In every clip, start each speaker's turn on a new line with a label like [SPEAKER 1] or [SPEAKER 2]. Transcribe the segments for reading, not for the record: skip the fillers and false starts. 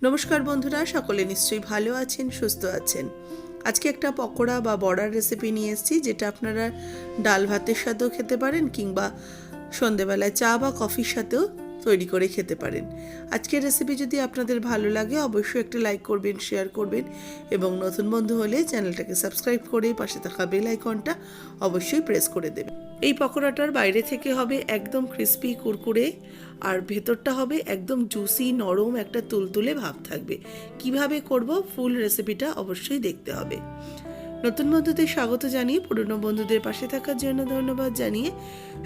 [SPEAKER 1] নমস্কার বন্ধুরা, সকলে নিশ্চয়ই ভালো আছেন, সুস্থ আছেন। আজকে একটা পকোড়া বা বড়ার রেসিপি নিয়ে এসেছি, যেটা আপনারা ডাল ভাতের সাথেও খেতে পারেন কিংবা সন্ধেবেলায় চা বা কফির সাথেও তৈরি করে খেতে পারেন। আজকের রেসিপি যদি আপনাদের ভালো লাগে অবশ্যই একটা লাইক করবেন, শেয়ার করবেন এবং নতুন বন্ধু হলে চ্যানেলটাকে সাবস্ক্রাইব করে পাশে থাকা বেল আইকনটা অবশ্যই প্রেস করে দেবেন। এই পকোড়াটার বাইরে থেকে হবে একদম ক্রিস্পি কুরকুরে, আর ভেতরটা হবে একদম জুসি নরম, একটা তুলতুলে ভাব থাকবে। কিভাবে করব ফুল রেসিপিটা অবশ্যই দেখতে হবে। নতুন বন্ধুদের স্বাগত জানিয়ে পুরনো বন্ধুদের পাশে থাকার জন্য ধন্যবাদ জানিয়ে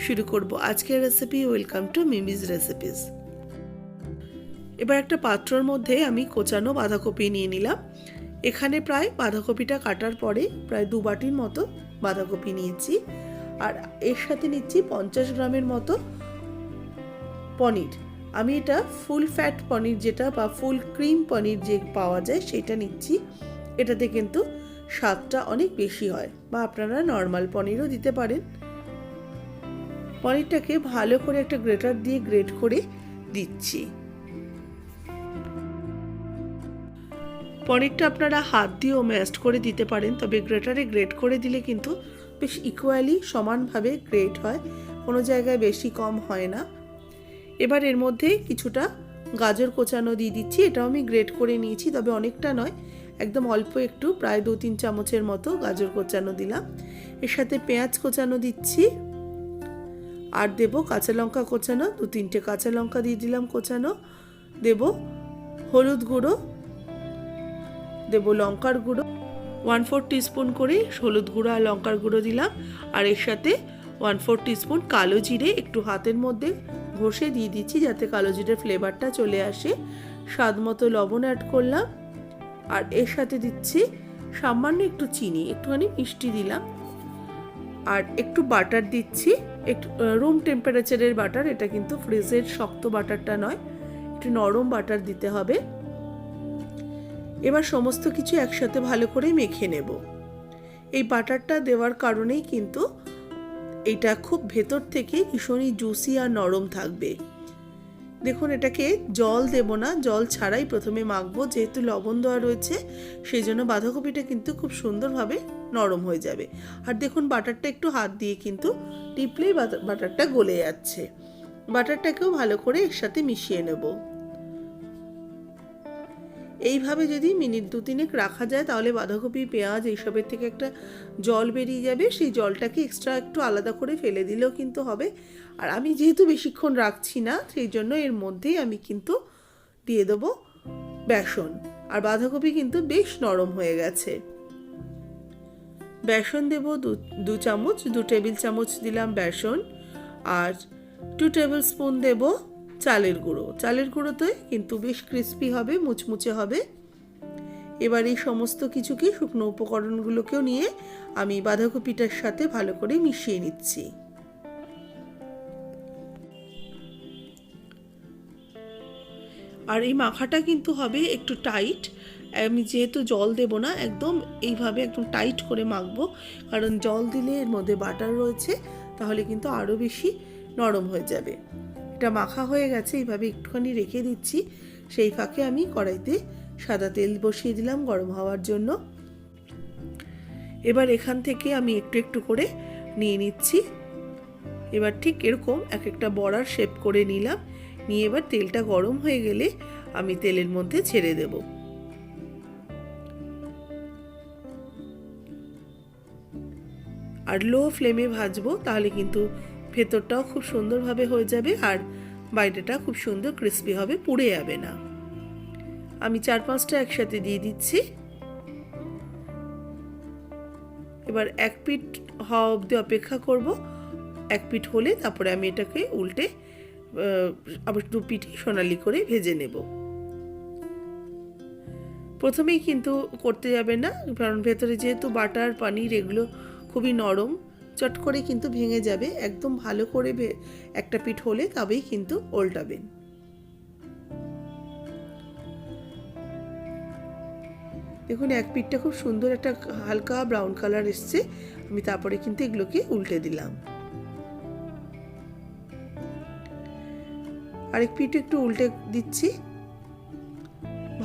[SPEAKER 1] শুরু করব আজকের রেসিপি। Welcome to মিমিজ recipes. এবার একটা পাত্রর মধ্যে আমি কোচানো বাঁধাকপি নিয়ে নিলাম। এখানে প্রায় বাঁধাকপিটা কাটার পরে প্রায় 2 বাটির মতো বাঁধাকপি নিয়েছি, আর এর সাথে নিচ্ছি 50 গ্রামের মতো পনির। আমি এটা ফুল ফ্যাট পনির যেটা বা ফুল ক্রিম পনির যে পাওয়া যায় সেটা নিচ্ছি। এটাতে কিন্তু স্বাদটা অনেক বেশি হয়, বা আপনারা নর্মাল পনিরও দিতে পারেন। পনিরটাকে ভালো করে একটা গ্রেটার দিয়ে গ্রেট করে দিচ্ছি। পনিরটা আপনারা হাত দিয়েও ম্যাশড করে দিতে পারেন, তবে গ্রেটারে গ্রেট করে দিলে কিন্তু বেশ ইকুয়ালি সমানভাবে গ্রেট হয়, কোনো জায়গায় বেশি কম হয় না। এবার এর মধ্যে কিছুটা গাজর কোচানো দিয়ে দিচ্ছি। এটাও আমি গ্রেট করে নিয়েছি, তবে অনেকটা নয়, একদম অল্প একটু, প্রায় 2-3 চামচের মতো গাজর কোচানো দিলাম। এর সাথে পেঁয়াজ কোচানো দিচ্ছি, আর দেব কাঁচা লঙ্কা কোচানো, 2-3টে কাঁচা লঙ্কা দিয়ে দিলাম কোচানো। দেব হলুদ গুঁড়ো, দেব লঙ্কার গুঁড়ো 1/4 টিস্পুন করে হলুদ গুঁড়ো আর লঙ্কার গুঁড়ো দিলাম। আর এর সাথে 1/4 টিস্পুন কালো জিরে একটু হাতের মধ্যে ঘষে দিয়ে দিচ্ছি, যাতে কালো জিরের ফ্লেভারটা চলে আসে। স্বাদ মতো লবণ অ্যাড করলাম, আর এর সাথে দিচ্ছি সামান্য একটু চিনি, একটুখানি মিষ্টি দিলাম, আর একটু বাটার দিচ্ছি, একটু রুম টেম্পারেচারের বাটার। এটা কিন্তু ফ্রিজের শক্ত বাটারটা নয়, একটু নরম বাটার দিতে হবে। এবার সমস্ত কিছু একসাথে ভালো করে মেখে নেব। এই বাটারটা দেওয়ার কারণেই কিন্তু এটা খুব ভেতর থেকে ভীষণই জুসি আর নরম থাকবে। দেখুন, এটাকে জল দেব না, জল ছাড়াই প্রথমে মাখবো, যেহেতু লবণ দেওয়া রয়েছে সেই জন্য বাঁধাকপিটা কিন্তু খুব সুন্দরভাবে নরম হয়ে যাবে। আর দেখুন, বাটারটা একটু হাত দিয়ে কিন্তু টিপলেই বাটারটা গলে যাচ্ছে। বাটারটাকেও ভালো করে এর সাথে মিশিয়ে নেব। এইভাবে যদি মিনিট 2-3 রাখা যায়, তাহলে বাঁধাকপি পেঁয়াজ এইসবের থেকে একটা জল বেরিয়ে যাবে। সেই জলটাকে এক্সট্রা একটু আলাদা করে ফেলে দিলেও কিন্তু হবে। আর আমি যেহেতু বেশিক্ষণ রাখছি না, সেই জন্য এর মধ্যেই আমি কিন্তু দিয়ে দেবো বেসন। আর বাঁধাকপি কিন্তু বেশ নরম হয়ে গেছে। বেসন দেব 2 চামচ, 2 টেবিল চামচ দিলাম বেসন, আর 2 টেবিল স্পুন দেব চালের গুঁড়ো। চালের গুঁড়োতে কিন্তু বেশ ক্রিস্পি হবে, মুচমুচে হবে। এবার এই সমস্ত কিছুকে, শুকনো উপকরণগুলোকেও নিয়ে আমি বাঁধাকপিটার সাথে ভালো করে মিশিয়ে নিচ্ছি। আর এই মাখাটা কিন্তু হবে একটু টাইট। আমি যেহেতু জল দেব না, একদম এইভাবে একদম টাইট করে মাখবো, কারণ জল দিলে এর মধ্যে বাটার রয়েছে, তাহলে কিন্তু আরও বেশি নরম হয়ে যাবে। এটা মাখা হয়ে গেছে, এইভাবে একটুখানি রেখে দিচ্ছি। সেই ফাঁকে আমি কড়াইতে সাদা তেল বসিয়ে দিলাম গরম হওয়ার জন্য। এবার এখান থেকে আমি একটু একটু করে নিয়ে নিচ্ছি। এবার ঠিক এরকম এক একটা বড়ার শেপ করে নিলাম, নিয়ে এবার তেলটা গরম হয়ে গেলে আমি তেলের মধ্যে ছেড়ে দেব। আর লো ফ্লেমে ভাজবো, তাহলে কিন্তু ভেতরটাও খুব সুন্দরভাবে হয়ে যাবে, আর বাইরেটা খুব সুন্দর ক্রিস্পি হবে, পুড়ে যাবে না। আমি 4-5টা একসাথে দিয়ে দিচ্ছি। এবার এক পিঠ হওয়া অবধি অপেক্ষা করব। এক পিঠ হলে তারপরে আমি এটাকে উল্টে আবার 2 পিঠই সোনালি করে ভেজে নেব। প্রথমেই কিন্তু করতে যাবে না, কারণ ভেতরে যেহেতু বাটার পনির এগুলো খুবই নরম, চট করে কিন্তু ভেঙে যাবে। একদম ভালো করে একটা পিঠ হলে তবেই কিন্তু উল্টাবেন। দেখুন, এক পিঠটা খুব সুন্দর একটা হালকা ব্রাউন কালার এসছে। আমি তারপরে কিন্তু এগুলোকে উল্টে দিলাম। আরেক পিঠ একটু উল্টে দিচ্ছি।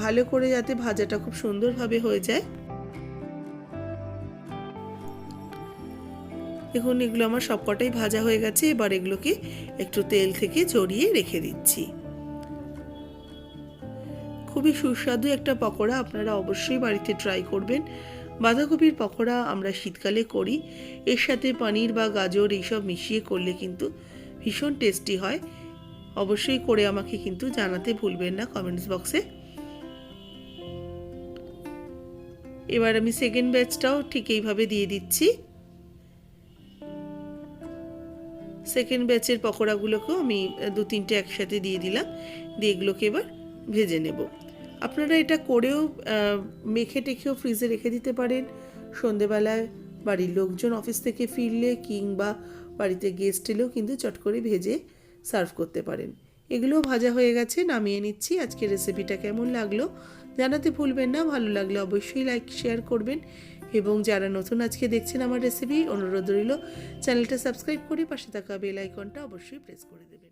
[SPEAKER 1] ভালো করে যাতে ভাজাটা খুব সুন্দরভাবে হয়ে যায়। দেখুন এগুলো আমার সবকটাই ভাজা হয়ে গেছে। এবার এগুলোকে একটু তেল থেকে ঝরিয়ে রেখে দিচ্ছি। খুবই সুস্বাদু একটা পকোড়া, আপনারা অবশ্যই বাড়িতে ট্রাই করবেন। বাঁধাকপির পকোড়া আমরা শীতকালে করি, এর সাথে পনির বা গাজর এইসব মিশিয়ে করলে কিন্তু ভীষণ টেস্টি হয়। অবশ্যই করে আমাকে কিন্তু জানাতে ভুলবেন না কমেন্টস বক্সে। এবার আমি সেকেন্ড ব্যাচটাও ঠিক এইভাবে দিয়ে দিচ্ছি। সেকেন্ড ব্যাচের পকোড়াগুলোকেও আমি 2-3টে একসাথে দিয়ে দিলাম, দিয়ে এগুলোকে এবার ভেজে নেব। আপনারা এটা করেও মেখে টেখেও ফ্রিজে রেখে দিতে পারেন। সন্ধেবেলায় বাড়ির লোকজন অফিস থেকে ফিরলে কিংবা বাড়িতে গেস্ট এলেও কিন্তু চট করে ভেজে সার্ভ করতে পারেন। এগুলোও ভাজা হয়ে গেছে, নামিয়ে নিচ্ছি। আজকের রেসিপিটা কেমন লাগলো জানাতে ভুলবেন না। ভালো লাগলে অবশ্যই লাইক শেয়ার করবেন, এবং যারা নতুন আজকে দেখছেন আমার রেসিপি, অনুরোধ রইল চ্যানেলটা সাবস্ক্রাইব করে পাশে থাকা বেল আইকনটা অবশ্যই প্রেস করে দেবেন।